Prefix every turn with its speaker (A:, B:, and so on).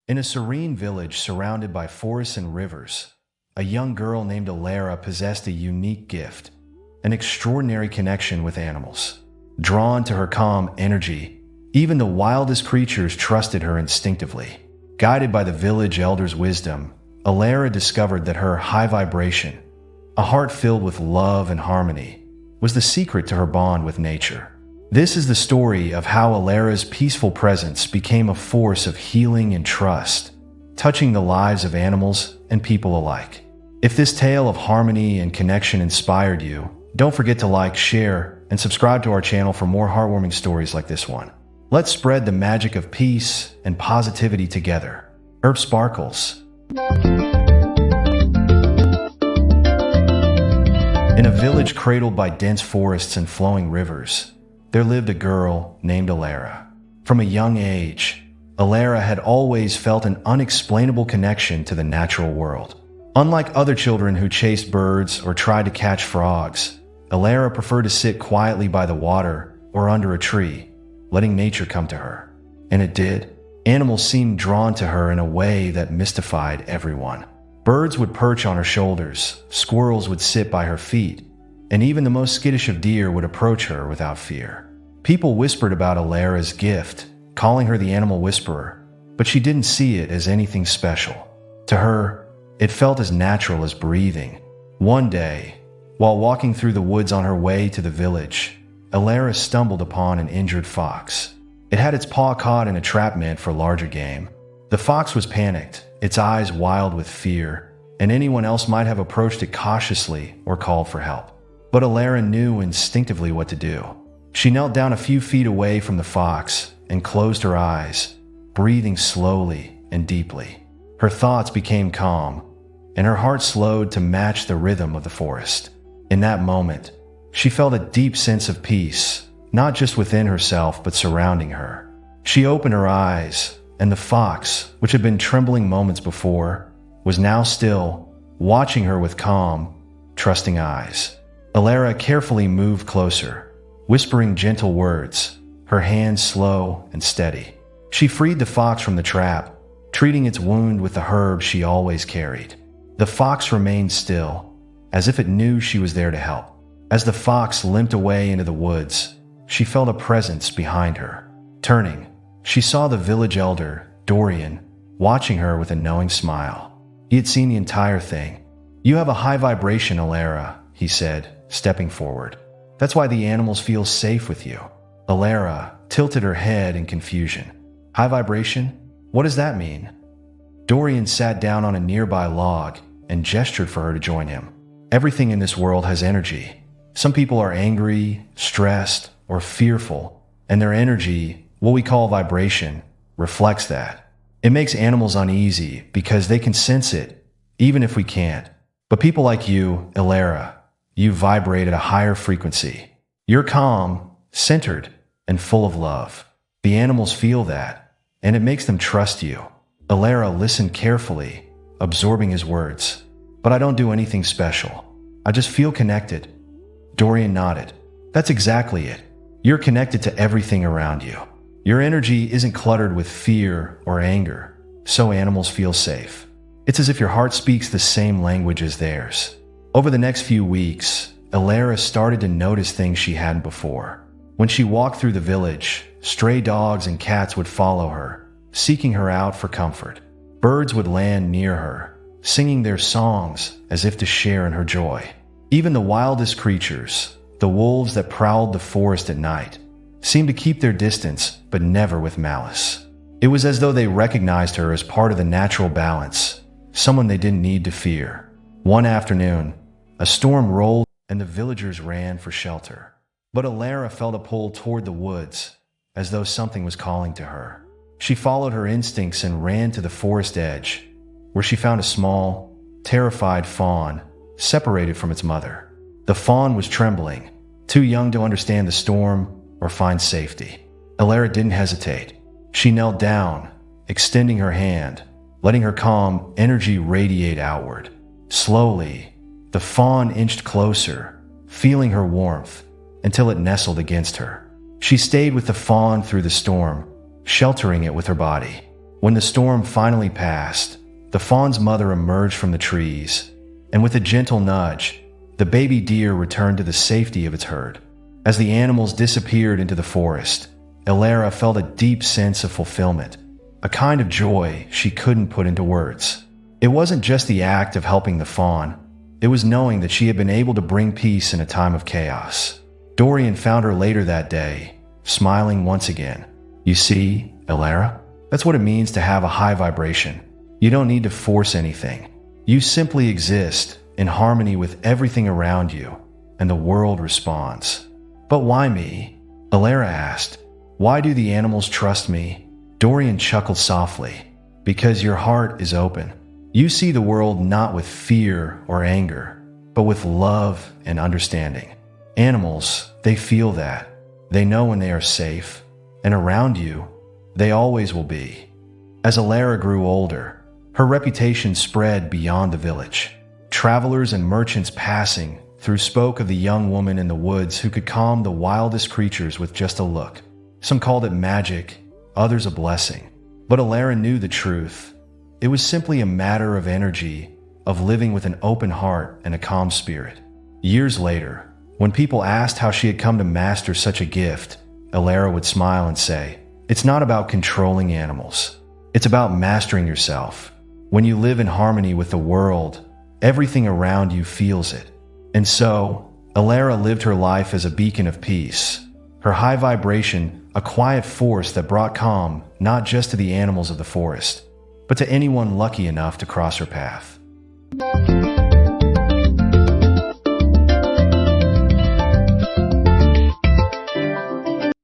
A: In a serene village surrounded by forests and rivers, a young girl named Alara possessed a unique gift, an extraordinary connection with animals. Drawn to her calm energy, even the wildest creatures trusted her instinctively. Guided by the village elder's wisdom, Alara discovered that her high vibration, a heart filled with love and harmony, was the secret to her bond with nature. This is the story of how Alara's peaceful presence became a force of healing and trust, touching the lives of animals and people alike. If this tale of harmony and connection inspired you, don't forget to like, share, and subscribe to our channel for more heartwarming stories like this one. Let's spread the magic of peace and positivity together. Herb Sparkles. In a village cradled by dense forests and flowing rivers, there lived a girl named Alara. From a young age, Alara had always felt an unexplainable connection to the natural world. Unlike other children who chased birds or tried to catch frogs, Alara preferred to sit quietly by the water or under a tree, letting nature come to her. And it did. Animals seemed drawn to her in a way that mystified everyone. Birds would perch on her shoulders, squirrels would sit by her feet, and even the most skittish of deer would approach her without fear. People whispered about Alara's gift, calling her the animal whisperer, but she didn't see it as anything special. To her, it felt as natural as breathing. One day, while walking through the woods on her way to the village, Alara stumbled upon an injured fox. It had its paw caught in a trap meant for larger game. The fox was panicked, its eyes wild with fear, and anyone else might have approached it cautiously or called for help. But Alara knew instinctively what to do. She knelt down a few feet away from the fox and closed her eyes, breathing slowly and deeply. Her thoughts became calm, and her heart slowed to match the rhythm of the forest. In that moment, she felt a deep sense of peace, not just within herself but surrounding her. She opened her eyes, and the fox, which had been trembling moments before, was now still, watching her with calm, trusting eyes. Alara carefully moved closer, whispering gentle words, her hands slow and steady. She freed the fox from the trap, treating its wound with the herb she always carried. The fox remained still, as if it knew she was there to help. As the fox limped away into the woods, she felt a presence behind her. Turning, she saw the village elder, Dorian, watching her with a knowing smile. He had seen the entire thing. "You have a high vibration, Alara," he said, stepping forward. "That's why the animals feel safe with you." Alara tilted her head in confusion. "High vibration? What does that mean?" Dorian sat down on a nearby log and gestured for her to join him. "Everything in this world has energy. Some people are angry, stressed, or fearful, and their energy, what we call vibration, reflects that. It makes animals uneasy because they can sense it, even if we can't. But people like you, Alara, you vibrate at a higher frequency. You're calm, centered, and full of love. The animals feel that, and it makes them trust you." Alara listened carefully, absorbing his words. "But I don't do anything special. I just feel connected." Dorian nodded. "That's exactly it. You're connected to everything around you. Your energy isn't cluttered with fear or anger, so animals feel safe. It's as if your heart speaks the same language as theirs." Over the next few weeks, Alara started to notice things she hadn't before. When she walked through the village, stray dogs and cats would follow her, seeking her out for comfort. Birds would land near her, singing their songs as if to share in her joy. Even the wildest creatures, the wolves that prowled the forest at night, seemed to keep their distance, but never with malice. It was as though they recognized her as part of the natural balance, someone they didn't need to fear. One afternoon, a storm rolled and the villagers ran for shelter. But Alara felt a pull toward the woods, as though something was calling to her. She followed her instincts and ran to the forest edge, where she found a small, terrified fawn, separated from its mother. The fawn was trembling, too young to understand the storm or find safety. Alara didn't hesitate. She knelt down, extending her hand, letting her calm energy radiate outward. Slowly, the fawn inched closer, feeling her warmth, until it nestled against her. She stayed with the fawn through the storm, sheltering it with her body. When the storm finally passed, the fawn's mother emerged from the trees, and with a gentle nudge, the baby deer returned to the safety of its herd. As the animals disappeared into the forest, Alara felt a deep sense of fulfillment, a kind of joy she couldn't put into words. It wasn't just the act of helping the fawn, it was knowing that she had been able to bring peace in a time of chaos. Dorian found her later that day, smiling once again. You see, Alara? That's what it means to have a high vibration. You don't need to force anything. You simply exist in harmony with everything around you, and the world responds. But why me? Alara asked. Why do the animals trust me? Dorian chuckled softly. Because your heart is open. You see the world not with fear or anger, but with love and understanding. Animals, they feel that. They know when they are safe, and around you, they always will be. As Alara grew older, her reputation spread beyond the village. Travelers and merchants passing through spoke of the young woman in the woods who could calm the wildest creatures with just a look. Some called it magic, others a blessing. But Alara knew the truth. It was simply a matter of energy, of living with an open heart and a calm spirit. Years later, when people asked how she had come to master such a gift, Alara would smile and say, "It's not about controlling animals. It's about mastering yourself. When you live in harmony with the world, everything around you feels it." And so, Alara lived her life as a beacon of peace. Her high vibration, a quiet force that brought calm not just to the animals of the forest, but to anyone lucky enough to cross her path.